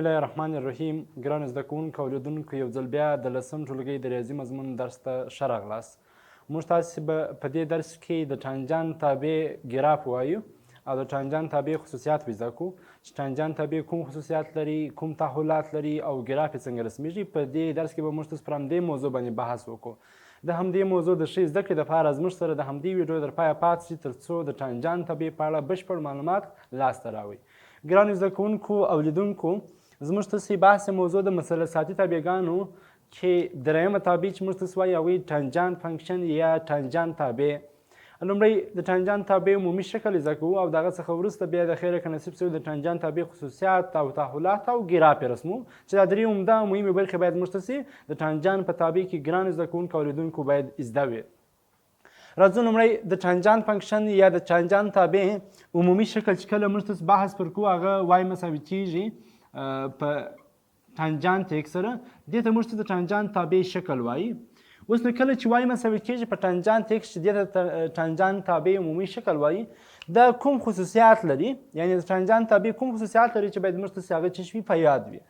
الله الرحمن الرحیم. ګرانو زده کوونکو او لیدونکو، یو ځل بیا د 10م ټولګي د ریاضي مضمون درس ته ښه راغلاست. موږ تاسې به په دې درس کې د ټانجان تابع ګراف وایو او د ټانجان تابع خصوصیات به زده کوو چې ټانجان تابع کوم خصوصیات لري، کوم تحولات لري او ګراف یې څنګه رسمیږي. په دې درس کې به موږ تاسو پر همدې موضوع باندې بحث وکړو. د همدې موضوع د ښې زده کړې دپاره زموږ سره د همدې ویډیو تر پایه پاتې شئ تر څو د ټانجان تابع په اړه بشپړ معلومات لاسته راوړئ. ګرانو زده کوونکو او لیدونکو، زموږ تاسې بحث موضوع د مثلثاتي تابعګانو کې درېیمه تابع چې موږ تاسې وایو هغوی ټانجان فنکشن یا ټانجان تابع. لومړی د ټانجان تابع عمومي شکل زده کوو او د هغه څخه وروسته بیا د خیره که نصیب شوي د ټانجان تابع خصوصیات او تحولات او ګراف یې رسمو چې دا درې عمده مهمې برخې باید موږ تاسې د ټانجان په تابع کې ګرانو زده کوونکو او لیدونکو باید زده وي. راځو لومړی د ټانجان فنکشن یا د ټانجان تابع عمومي شکل چې کله موږ تاسې بحث پر کوو هغه وای مساوي کېږي په ټانجان ایکس سره. دې ته موږ ته د ټانجان تابع شکل وایي. اوس نو کله چې وای مساوي کېږي په ټانجان ایکس چې دې ته ټانجان تابع عمومي شکل وایي، دا کوم خصوصیات لري، یعنې د ټانجان تابع کوم خصوصیات لري چې باید موږ تاسې هغه څه شي په یاد وي.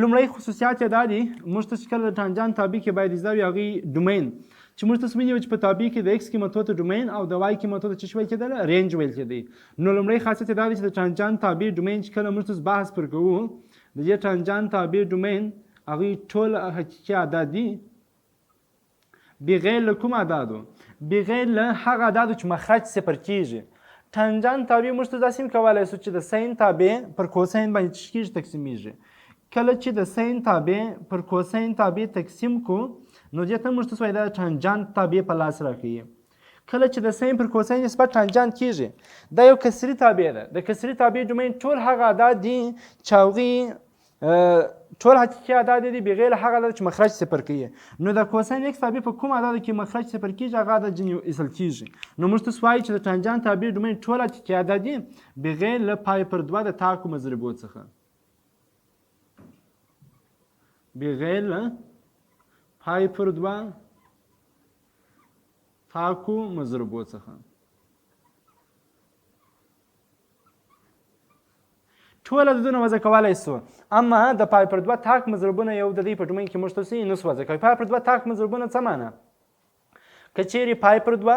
لومړی خصوصیات یې دا دي، موږ تاسې کله د ټانجان تابع کې باید زده وي هغوی ډومین چې موږ تاسو ویلي وو چې په تابع کې د ایکس قیمتو ته ډومین او د وای قیمتو ته څه ویل کېدله؟ رینج ویل کېدی. نو لومړی خاصیت یې دا دی چې د ټانجان تابع ډومین چې کله موږ تاسو بحث پر کوو، د دې ټانجان تابع ډومین هغوی ټول حقیقي اعداد دي بغیر له کوم اعدادو؟ بغیر له هغه اعدادو چې مخرج صفر کېږي. ټانجان تابع موږ ته داسې هم کولی شو چې د سین تابع پر کوسین باندې څه کېږي؟ تقسیمیږي. کله چې د سین تابع پر کوسین تابع تقسیم کو نو دې ته موږ تاسو وایو دا ټانجان تابع په لاس راکوي. کله چې د سین پر کوسین نسبت ټانجان کېږي، دا یو کسري تابع ده. د کسري تابع ډومین ټول هغه اعداد دي چې هغوی ټول حقیقي اعداد دي بغیر له هغه اعداد چې مخرج صفر کوي. نو د کوسین ایکس تابع په کوم اعدادو کې مخرج صفر کېږي هغه اعداد ځینې ایستل کېږي. نو موږ تاسو وایو چې د ټانجان تابع ډومین ټول حقیقي اعداد دي بغیر له پای پر دوه د تاکو مضربو څخه. بغیر له پای پر دوه تاکو مضربو څخه. ټول عددونه وضع کولی سو، اما د پای پر دوه تاک مضربونه یو د دې په ډومین کې موږ تاسې نسو وضع کوي. پای پر دوه تاک مضربونه څه معنی؟ که چیرې پای پر دوه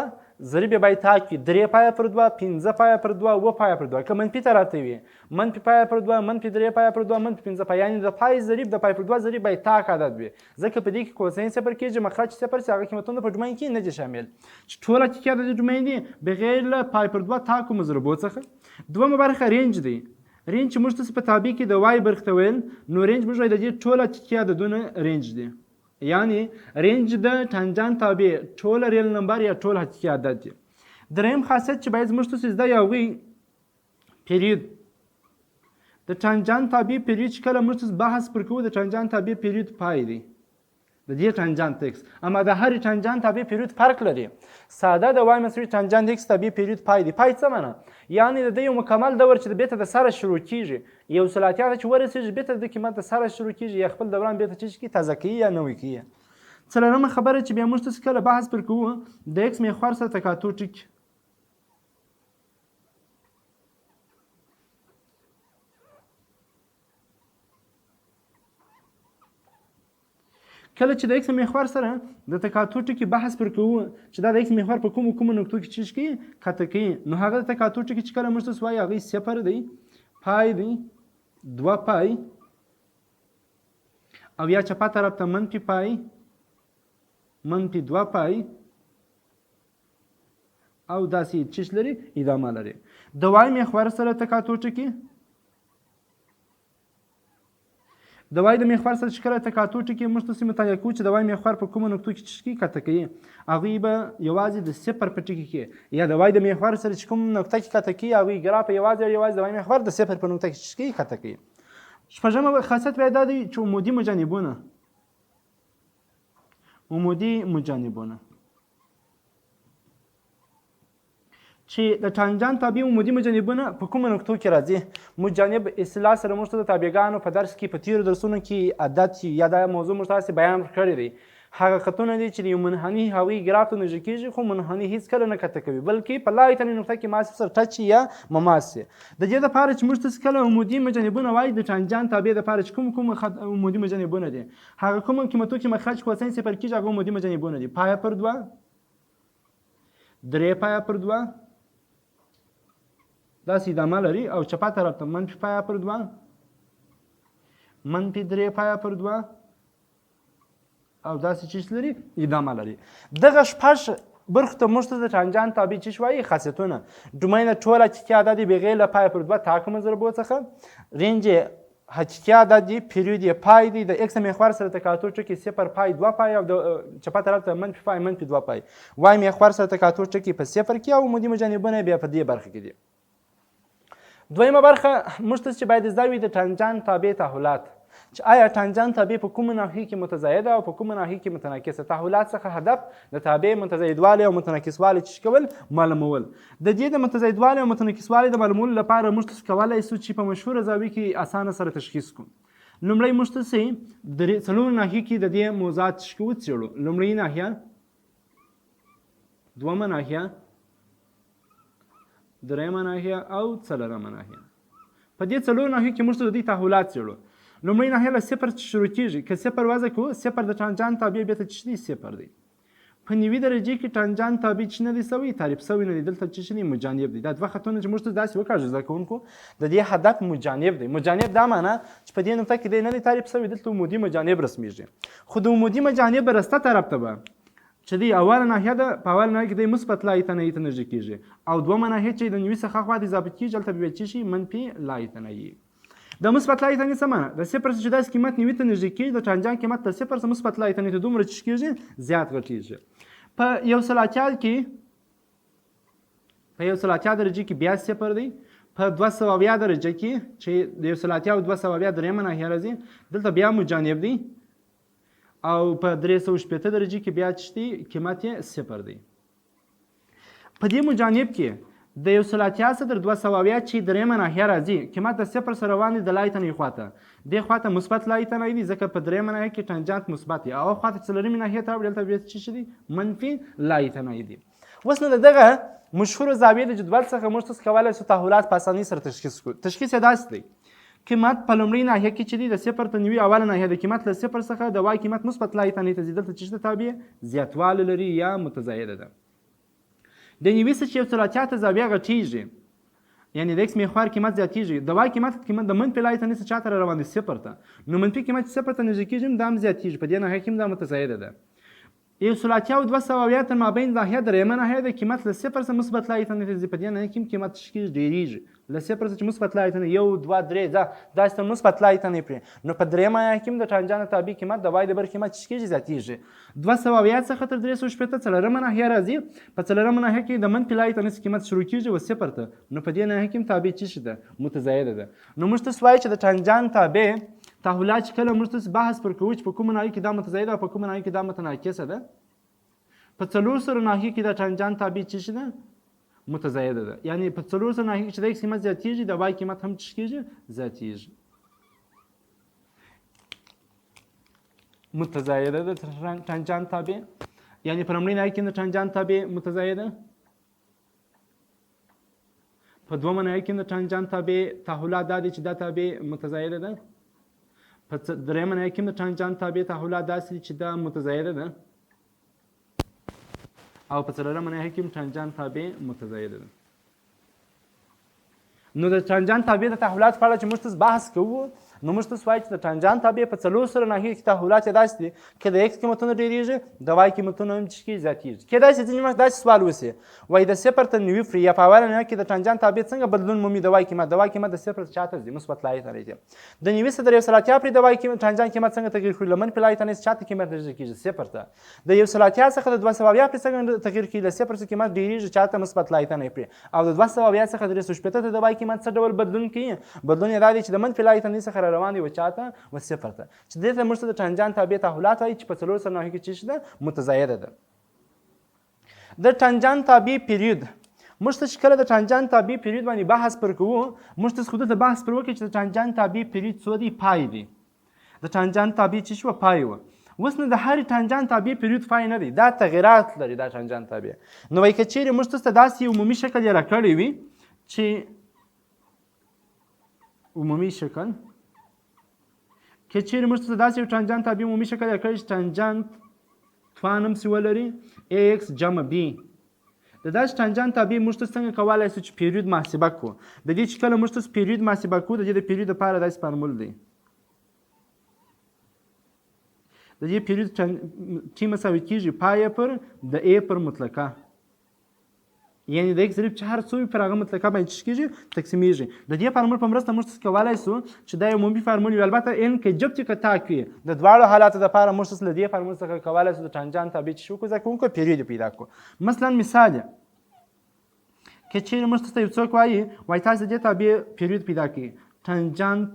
ضریب بای تاک وي، 3 پای پر دوه، 5 پای پر دوه، 7 پای پر دوه. که منفي ته راته وي، منفي پای پر دوه، منفي 3 پای پر دوه، منفي 5 پای، یعنې د پای ضریب د پای پر دوه ضریب بای تاک عدد وي. ځکه په دې کې کوسین صفر کېږي، مخرج صفر سي، هغه قیمتونه په ډومین کې نه دي شامل چې ټول حقیقي عدد ډومین دي بغیر له پای پر دوه تاکو مضربو څخه. دویمه برخه رینج دی. رینج چې موږ تاسې په تابع کې د وای برخې ته ویل، نو رینج موږ وایو د دې ټول حقیقي عددونه رینج دي. یعنې رینج د ټانجان تابع ټول ریل نمبر یا ټول حقیقي عدد دي. دریم خاصیت چې باید زموږ تاسې زده یو هغوی پیریډ. د ټانجان تابع پیریډ چې کله موږ تاسې بحث پر کوو، د ټانجان تابع پیریډ پای دی د دې ټانجان ایکس، اما د هرې ټانجان تابع پیریډ فرق لري. ساده د وای مساوي ټانجان ایکس تابع پیریډ پای دی. پای څه معنی؟ یعنې د دې یو مکمل دور چې بیرته د سره شروع کېږي، یو سلاتیا ته چې ورسېږي بیرته د قیمت د سره شروع کېږي یا خپل دوران بیرته چې کېږي تازه کوي یا نوی کوي. څلورمه خبره چې بیا موږ تاسې کله بحث پر کوو، د ایکس میخوار سره تکاتو ټیک. کله چې د ایکس محور سره د تکاتو ټکي بحث پر کوو چې دا د ایکس محور په کومو نقطو کې څه کوي؟ قطع کوي. نو هغه د تکاتو ټکي چې کله موږ تاسو وایو هغوی صفر دی، پای دی، 2 پای او یا چپه طرف ته منفي پای، منفي 2 پای او داسې څه لري؟ ادامه لري. د وای محور سره تکاتو ټکي، د وای د محور سره چې کله تکاتو ټکي موږ تاسې مطالعه کوو چې د وای محور په کومو نقطو کې څه کوي؟ قطع کوي. هغوی به یوازې د صفر په ټکي کې، یا د وای د محور سره چې کوم نقطه کې قطع کوي هغوی ګراف یوازې د وای محور د صفر په نقطه کې څه کوي؟ قطع کوي. شپږمه خاصیت بیا دا دی چې عمودي مجانبونه. عمودي مجانبونه چې د ټانجان تابع عمودي مجانبونه په کومو نقطو کې راځي؟ مجانب اصطلاح سره موږ ته د تابعګانو په درس کې په تیرو درسونو کې عادت یا دا موضوع موږ تاسې بیان کړی دی. هغه خطونه دي چې د یو منحني هوایي ګراف ته نږدې کېږي خو منحني هېڅکله نه کته کوي بلکې په لایتنۍ نقطه کې ماسې سره ټچ یا مماس شي. د دې دپاره چې موږ ته کله عمودي مجانبونه وایي د ټانجان تابع دپاره چې کوم عمودي مجانبونه دي هغه کوم قیمتو کې مخرج کوساین صفر کېږي هغه عمودي مجانبونه دي پایه پر 2 3 پایه پر 2 داسې ادامه لري او چپه طرف ته منفي پایه پر 2 منفي 3 پایه پر 2 او داسې چیز لري ادامه لري. دغه شپږ برخو ته موږ ته د ټانجان تابع چی وایي خاصیتونه ډومین ټول حقیقي عدد بغیر له پای پر 2 تاکه مضربو څخه رینج حقیقي عدد دی پیریود یې پای دی د ایکس محور سره تکاتور ټکي 0 پای 2 پای او د چپه طرف ته منفي پای منفي 2 پای وای محور سره تکاتور ټکي په 0 کې او عمودي مجانبونه بیا په دې برخه کې دي. دویمه برخه موږ ته چې باید زده وي د ټانجان تابع تحولات چې آیا ټانجان تابع په کومه ناحیه کې متزایده او په کومه ناحیه کې متناقصه. تحولات څخه هدف د تابع متزایدوالي او متناقصوالي چی کول معلومول. د دې د متزایدوالي او متناقصوالي د معلومولو لپاره موږ کولی شو چې په مشهوره زاویه کې اسانه سره تشخیص کړو. لومړی موږ ته څلورو ناحیو کې د دې موضوعات وڅېړو. لومړۍ ناحیه، دویمه ناحیه، درېیمه ناحیه او څلورمه ناحیه. په دې څلورو ناحیو کې موږ د دې تحولات څېړو. لومړۍ ناحیه له 0 شروع کېږي. که 0 وضع کړو 0 د ټانجان تابع بېرته څه دی 0 دی. په نوي درجې کې ټانجان تابع چې نه دی سوی تعریف سوی نه دی دلته څه دی مجانب دی. دا دوه خطونه چې موږ ته داسې وکړو زده کوونکو د دې هدف مجانب دی. مجانب دا معنی چې په دې نقطه کې دی نه دی تعریف سوی دلته عمودي مجانب رسمیږي. خو د عمودي مجانب راسته طرف ته به چې دی اوله ناحیه ده په اوله ناحیه کې دی مثبت لایتنۍ ته نږدې کېږي او دویمه ناحیه چې د نوي څخه خوا د اضافه کېږي هلته بیا څه شي منفي لایتنۍ. د مثبت لایتنۍ څه معنی د 0 چې داسې قیمت نوي ته نږدې کېږي د ټانجان قیمت د 0 مثبت لایتنۍ ته دومره چې کېږي زیات غټېږي. په یو سل اتیا درجې کې بیا 0 دی. په 200 درجه کې چې د 180 او 200 درېیمه ناحیه راځي دلته بیا مجانب دی او په 380 درجې کې بیا چې قیمت یې 0 دی. په دې مجانب کې د 180 تر 200 چې درېیمه ناحیه راځي قیمت د 0 سره روان دی د لایتنۍ خواته. دې خواته مثبت لایتنۍ دی ځکه په درېیمه ناحیه کې ټانجانت مثبت دی او خواته څلورمې ناحیې ته دلته بیا څه دی منفي لایتنۍ دی. اوس نو دغه مشهور زاویې د جدول څخه موږ تاسو کولی شو تحولات په اسانۍ سره تشخیص کړو. تشخیص یې داسې دی قیمت په لومړۍ ناحیه کې چې دی د 0 ته نوي اوله ناحیه د قیمت له 0 څخه د وای قیمت مثبت لایتنۍ ته ځي دلته چې تابع زیاتوالی لري یا متزایده ده. د نوي څخه چې 180 ته زاویه غټېږي یعنی د ایکس محور قیمت زیاتېږي د وای قیمت د منفي لایتنۍ څخه چاته روان دی 0 ته نو منفي قیمت 0 ته نږدې کېږي دا هم زیاتېږي په دې ناحیه کې هم دا متزایده ده. 180 او 200 تر مابین ناحیه درېیمه ناحیه د قیمت له 0 څخه مثبت لایتنۍ ته ځي په دې ناحیه کې قیمت ډېرېږي له 0 څخه مثبت لایتنۍ 1 2 3 داسې تر مثبت لایتنۍ پرې نو په درېیمه ناحیه کې د ټانجان تابع قیمت د وای د بر قیمت زیاتېږي. 200 څخه تر 380 څلورمه ناحیه راځي په څلورمه ناحیه کې د منفي لایتنۍ قیمت شروع کېږي و 0 ته نو په دې ناحیه کې تابع څه ده متزایده ده. نو موږ تاسو وایو چې د ټانجان تابع تحولات چې کله موږ تاسو بحث پر کوو چې په کومه ناحیه کې دا متزایده او په کومه ناحیه کې دا متناقصه ده په 400 ناحیه کې د ټانجان تابع څه ده متزایده ده. یعنی په 400 ناحیه کې چې د ایکس قیمت زیاتېږي د وای قیمت هم څه کېږي زیاتېږي متزایده ده ټانجان تابع. یعنی په لومړۍ ناحیه کې د ټانجان تابع متزایده په دویمه ناحیه کې د ټانجان تابع تحولات دا دي چې دا تابع متزایده ده. په درېیمه ناحیه کې د ټانجان تابع تحولات داسې دي چې دا متزایده ده او په څلورمه ناحیه کې ټانجان تابع متزایده ده. نو د ټانجان تابع د تحولات په اړه چې موږ تاسو بحث کوو نو موږ تاسو وایو چې د ټانجان تابع په 400 ناحیو کې تحولات یې داسې دي که د ایکس قیمتونه ډېرېږي د وای قیمتونه هم چې زیاتېږي. کېدای شي ځینې وخت داسې سوال وشي وایي د 0 ته نوي فري یا په اوله ناحیه کې د ټانجان تابع څنګه بدلون مومي د وای قیمت د 0 ته چاته ځي مثبت لایتنۍ ته د 90 څخه 180 پرې د وای ټانجان قیمت څنګه تغیر کړي له منفي لایتنۍ څخه چاته قیمت نږدې کېږي 0 ته د 180 څخه د 200 پرې څنګه تغیر کړي له 0 څخه قیمت ډېرېږي چاته مثبت لایتنۍ پرې او د 200 څخه 380 ته د وای قیمت څه ډول بدلون کوي بدلون یې دا دی چې د منفي لایتنۍ څخه را روان دی و چاته و 0 ته چې دې ته موږ ته د ټانجان تابع تحولات وایي چې په 400 ناحیو کې څه ده متزایده ده. د ټانجان تابع پیریود موږ ته چې کله د ټانجان تابع پیریود باندې بحث پر کوو موږ ته خو دلته بحث پر وکړو چې د ټانجان تابع پیریود څو دی پای دی. د ټانجان تابع چې شو پای و اوس نه د هرې ټانجان تابع پیریود فای نه دی، دا تغیرات لري دا ټانجان تابع. نو وایي که چیرې موږ تاسو ته داسې عمومي شکل یې راکړی وي چې عمومي شکل که چیرې موږ ته داسې یو ټانجان تابع عمومي شکل یې کړی چې ټانجانت توان همسې ولري AX جمع B. د داسې ټانجان تابع موږ ته څنګه کولی شو چې پیریود محاسبه کړو. د دې چې کله موږ تاسو پیریود محاسبه کړو، د دې د پیریود لپاره داسې فارمول دی. د دې پیریود T مساوي کېږي پایه پر د A پر مطلقه، یعنی د X ضریب چې هر څو وي پر هغه مطلقه باندې څه کېږي تقسیمیږي. د دې فارمول په مرسته موږ تاسو کولی شو چې دا یو عمومي فارمول وي. البته ان که جفت که تاک وي، د دواړو حالاتو دپاره موږ تاسو له دې فارمول څخه کولی شو د ټانجان تابع چې شو کړو ځکه کوونکو پیریود یې پیدا کړو. مثلا مثال که چیرې موږ تاسو ته یو څوک وایي تاسو د دې تابع پیریود پیدا کړئ ټانجانت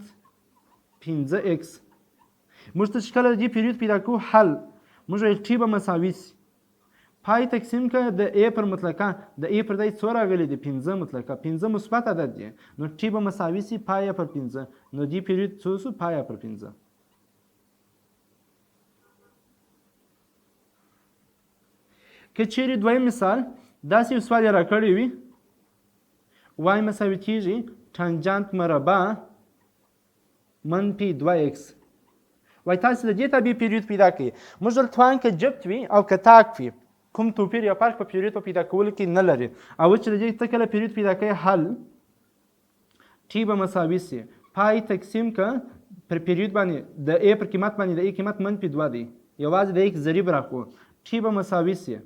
5x. موږ ته چې کله د دې پیریود پیدا کړو حل موږ وایي ټي به مساوي سي پای تقسیم که د A پر مطلقه، د A پر دای څو راغلی دی 5 مطلقه، 5 مثبت عدد دی، نو ټي به مساوي سي پایه پر 5. نو دې پیریود څو سو پایه پر 5. که چیرې دویم مثال داسې یو سوال یې راکړی وي وای مساوي کېږي ټانجانت مربع منفي 2x. وای تاسو د دې تابع پیریود پیدا کړئ. موږ دلته توان که جفت وي او که تاک وي کوم توپیر یا فرق په پیریود په پیدا کولو کې نه لري. او چې د دې ته کله پیریود پیدا کوي حل ټي به مساوي سي پای تقسیم که پر پیریود باندې د A پر قیمت باندې د A قیمت منفي 2 دی، یوازې د X ضریب راکړو ټي به مساوي سي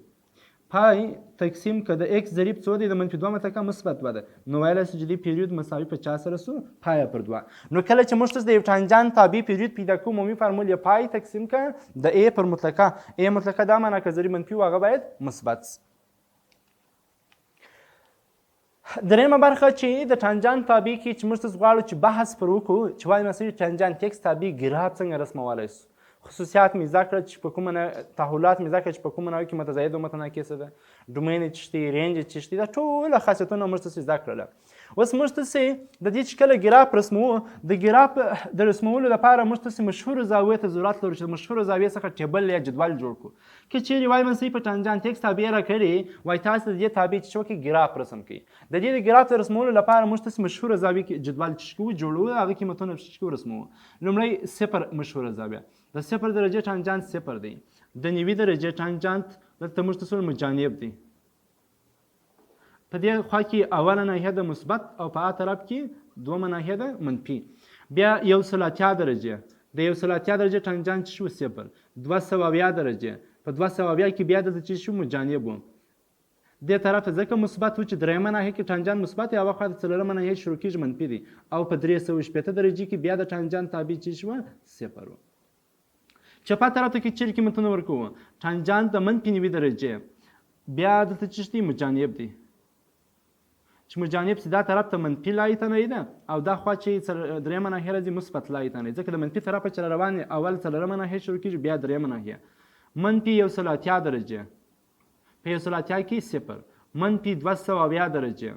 پای تقسیم که د X ضریب څو دی د منفي 2 مطلقه مثبت 2 ده. نو ویلی شو چې دې پیریود مساوي په چا سره سو پایه پر 2. نو کله چې موږ تاسو د یو ټانجان تابع پیریود پیدا کوو عمومي فارمول یې پای تقسیم که د A پر مطلقه، A مطلقه دا معنا که ضریب منفي و هغه باید مثبت سي. درېیمه برخه چې د ټانجان تابع کې چې موږ تاسو غواړو چې بحث پر وکړو چې وایي مساوي ټانجانت X تابع ګراف څنګه رسمولی سو. خصوصیات مې زده کړه چې په کومه تحولات مې زده کړه چې په کومه نوع کې متزاید و متناقصه ده، ډومین یې څه شی، رینج یې څه شی، دا ټوله خاصیتونه موږ تاسو زده کړله. اوس موږ تاسو د دې چې کله ګراف رسموو، د ګراف د رسمولو لپاره موږ تاسو مشهورو زاویو ته ضرورت لرو چې مشهورو زاویې څخه ټیبل یا جدول جوړ کړو. که چیرې وایي مساوي په ټانجانت X تابع راکړې، وایي تاسو د دې تابع چې وکړئ ګراف رسم کړئ. د دې د ګراف د رسمولو لپاره موږ تاسو مشهوره زاویې جدول جوړوو، هغه قیمتونه رسموو. لومړی 0 مشهوره زاویه، د 0 درجې ټانجانت 0 دی، د 90 درجې ټانجانت دلته موږ ته مجانب دی. په دې خوا کې اوله ناحیه د مثبت او په طرف کې دومه ناحیه د منفي. بیا 180 درجې، د 180 درجې ټانجانت شو 0. 270 درجې، په 270 کې بیا دلته چې شو مجانب و. دې طرف ته ځکه مثبت و چې درېیمه ناحیه کې ټانجانت مثبت دی، هغه خوا د څلورمه ناحیه شروع کېږي منفي دی. او په 360 درجې کې بیا د ټانجانت تابع چې شوه 0 و. چپه طرف ته کې چیرې قیمتونه ورکوو ټانجانت د منفي 90 درجې، بیا دلته چې دی مجانب دی، چې مجانب سي دا طرف ته منفي لایې تنهی ده او دا خوا چې درېیمه ناحیه راځي مثبت لایې تنهی، ځکه د منفي طرفه چې روان اول څلورمه ناحیه شروع کېږي بیا درېیمه ناحیه. منفي 180 درجې، په 180 کې 0. منفي 270 درجې،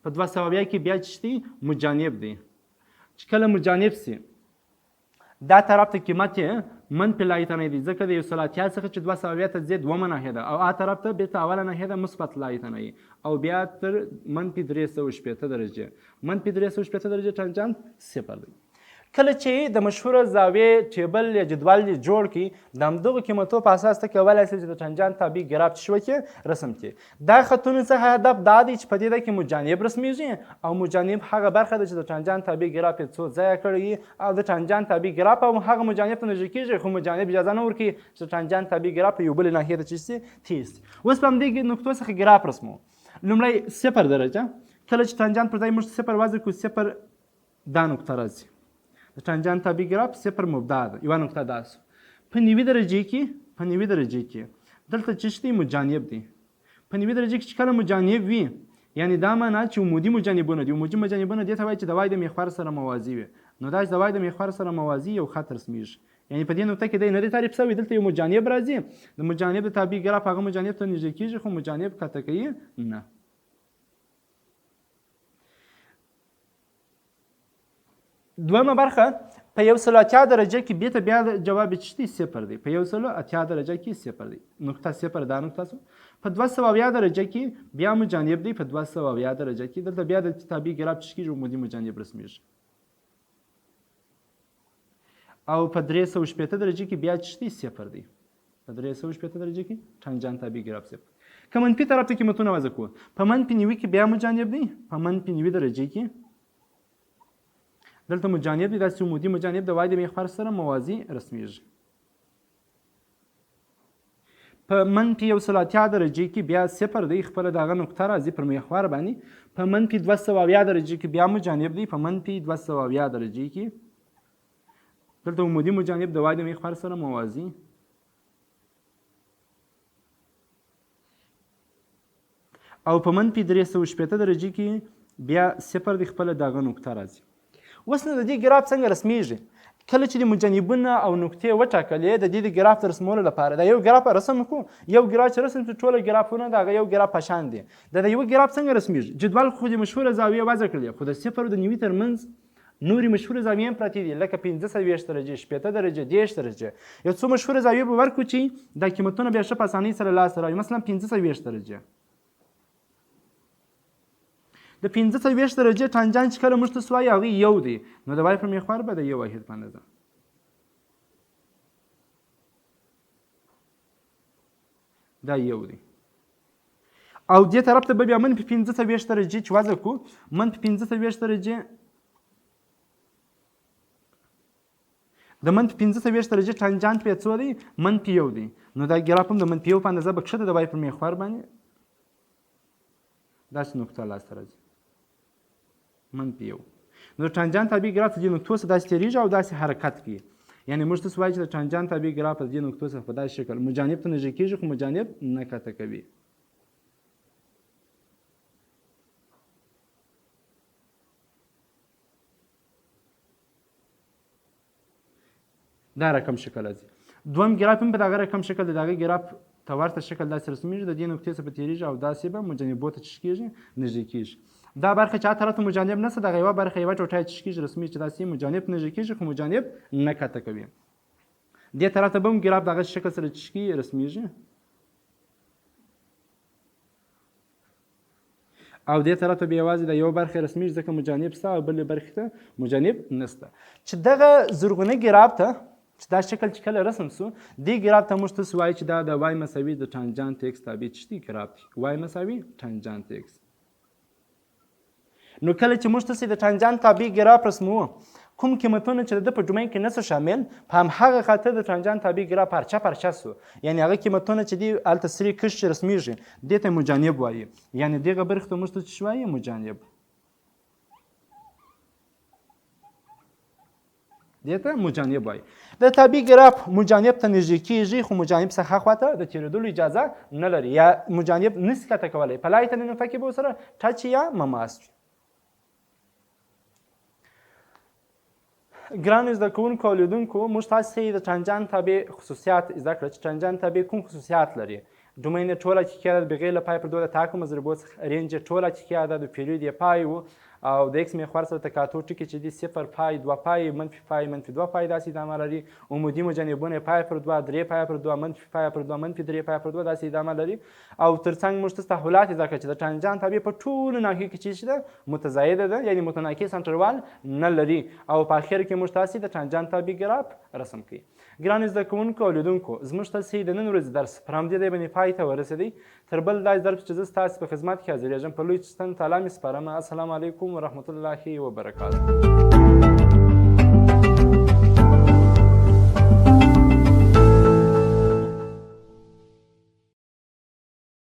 په 270 کې بیا چې دی مجانب دی. چې کله مجانب سي دا طرف ته قیمت یې منفي لایې تنهی دی، ځکه د 180 څخه چې 270 ته ځي دومه ناحیه ده، او هغه طرف ته بېرته اوله ناحیه ده مثبت لایې تنهی، او بیا تر منفي 360 درجې. منفي 360 درجې ټانجانت 0 دی. کله چې د مشهوره زاویې ټیبل یا جدول یې جوړ کړي، د همدغو قیمتو په اساس ته کولی شي چې د ټانجانت تابع ګراف چې وکړي رسم کړي. دا خطونو څخه هدف دا دی چې په دې ده کې مجانب رسمیږي، او مجانب هغه برخه ده چې د ټانجانت تابع ګراف یې څو ځایه کړی، او د ټانجانت تابع ګراف هم هغه مجانب ته نږدې کېږي، خو مجانب اجازه نه ورکوي چې د ټانجانت تابع ګراف په یو بلې ناحیې ته چې شي تېز شي. اوس په همدې نقطو څخه ګراف رسمو. لومړی 0 درجه، کله چې ټانجانت پر ځای موږ 0 وضع کړو، 0 دا نقطه راځي، د ټانجانت تابع ګراف 0 مبدا ده، یوه نقطه دا سو. په 90 درجې کې دلته چې دی مجانب دی. په 90 درجې کې چې کله مجانب وي، یعنی دا معنا چې عمودي مجانبونه دي. عمودي مجانبونه دې ته وایي چې د وای د محور سره موازي وي. نو دا چې د وای د محور سره موازي یو خط رسمیږي، یعنی په دې نقطه کې دی نه دی تعریف شوی، دلته یو مجانب راځي، د مجانب د تابع ګراف هغه مجانب ته نږدې کېږي، خو مجانب قطع کوي نه. دویمه برخه په 180 درجه کې بیا ته بیا جواب چی دی؟ صفر دی. په 180 درجه کې صفر دی. نقطه صفر دا نقطه سو. په 270 درجه کې بیا مجانب دی. په 270 درجه کې دلته بیا د تابع ګراف چی کېږي؟ عمودي مجانب رسمیږي. او په 380 درجه کې بیا چی دی؟ صفر دی. په 380 درجه کې ټانجان تابع ګراف صفر. که منفي طرف ته قیمتونه وضع کوو، په منفي 90 کې بیا مجانب دی. په منفي 90 درجه کې دلته مجانب دی، داسې عمودي مجانب د وای د محور سره موازي رسمیږي. په منفي 180 درجه کې بیا صفر دی، خپله دغه نقطه راځي پر محور باندې. په منفي 270 درجه کې بیا مجانب دی. په منفي 270 درجه کې دلته عمودي مجانب د وای د محور سره موازي. او په منفي 380 درجه کې بیا صفر دی، خپله دغه نقطه راځي. اوس نو د دې ګراف څنګه رسمیږي؟ کله چې د مجانبونه او نقطې وټاکلې د دې د ګراف د رسمولو لپاره دا یو ګراف رسم کړو. یو ګراف چې رسم کړو ټوله ګرافونه د هغه یو ګراف په شان دي. د یو ګراف څنګه رسمیږي؟ جدول خو د مشهوره زاویې وضع کړلې، خو د صفر او د 90 ترمنځ نورې مشهوره زاویې هم پرتې دي، لکه 15 درجې، 80 درجې، 10 درجې. یو څو مشهوره زاویې به ورکړو چې دا قیمتونه بیا ښه په اسانۍ سره لاسته راوړي. مثلا 15 درجې. د 15 درجې ټانجان چې کله موږ ته سوایي هغه یو دی، نو د وای پر محور به د یو واحد باندې ده. دا یو دی. او دې طرف ته به بیا منفي 15 درجې چې وضع کړو، منفي 15 درجې د منفي 15 درجې ټانجانت بیا څو دی؟ منفي یو دی. نو دا ګراف هم د منفي یو په اندازه به کښته د وای پر محور باندې داسې نقطه لاسته راځي. منفي یو. نو د ټانجان تابع ګراف د دې نقطو څخه داسې تېرېږي او داسې حرکت کوي. یعنې موږ تاسو وایو چې د ټانجان تابع ګراف د دې نقطو څخه په داسې شکل مجانب ته نږدې کېږي، خو مجانب نه کته کوي. دا رقم شکل راځي. دویم ګراف هم په دغه رقم شکل د دغه ګراف ته ورته شکل داسې رسمیږي، د دې نقطې څخه به تېرېږي او داسې به مجانبو ته څه کېږي؟ نږدې کېږي. دا برخه چې هر طرف ته مجانب نشته، دغه یوه برخه یوه ټوټه یې څه کېږي؟ رسمیږي چې داسې مجانب نږدې کېږي، خو مجانب نه کته کوي. دې طرف ته به هم ګراف دغه شکل سره څه کېږي؟ رسمیږي. او دې طرف ته بیا یوازې د یو برخې رسمیږي ځکه مجانب شته او بلې برخې ته مجانب نشته. چې دغه زرغونه ګراف ته چې دا شکل چې کله رسم سو، دې ګراف ته موږ تاسو وایو چې دا د وای مساوي د ټانجانت ایکس تابع څه دی؟ ګراف دی. وای مساوي ټانجانت ایکس. نو کله چې موږ تاسو د ټانجانت تابع ګراف رسموو، کوم قیمتونه چې د په ډومین کې نسو شامل، په همهغه خاطر د ټانجانت تابع ګراف پارچه پارچه سو. یعنې هغه قیمتونه چې دي هلته سرې کش چې رسمیږي، دې ته مجانب وایي. یعنې دغه برخې ته موږ ته څه وایي؟ مجانب. دې ته مجانب وایي. د تابع ګراف مجانب ته نږدې کېږي، خو مجانب څخه خواته د تېرېدلو اجازه نه لري، یا مجانب نسي کته کولی. په لایته نقطه کې به ورسره ټچ یا مماس وي. ګرانو زده کوونکو او لیدونکو، موږ تاسو د ټانجانت تابع خصوصیات زده کړه چې ټانجانت تابع کوم خصوصیات لري. دومین ټوله حقیقت بغیر له پای پر دوه تاکو مضروبو څخه رینج ټوله حقیقت د پیریود پای وو او د ایکس محور سره تکاتو ټکي چې دي 0 پای 2 پای منفي پای منفي 2 پای داسې ادامه لري. عمودي مجانبونه پای پر 2 3 پای پر 2 منفي پای پر 2 منفي 3 پای پر 2 داسې ادامه لري. او ترڅنګ موږ ته تحولات زده کړه چې د ټانجانت تابع په ټولو ناحیو کې چې ده متزایده ده، یعنی متناقص انټروال نه لري. او په اخر کې موږ تاسو د ټانجانت تابع ګراف رسم کړئ. ګرانو زده کوونکو او لیدونکو، زموږ تاسو د نن ورځې درس پر همدې ځای باندې پای ته ورسېدی. تر بل داسې درس چې زه ستاسو په خدمت کې حاضرېږم، په لوی ستن تعالی مې سپارم. السلام علیکم ورحمة الله وبرکاته.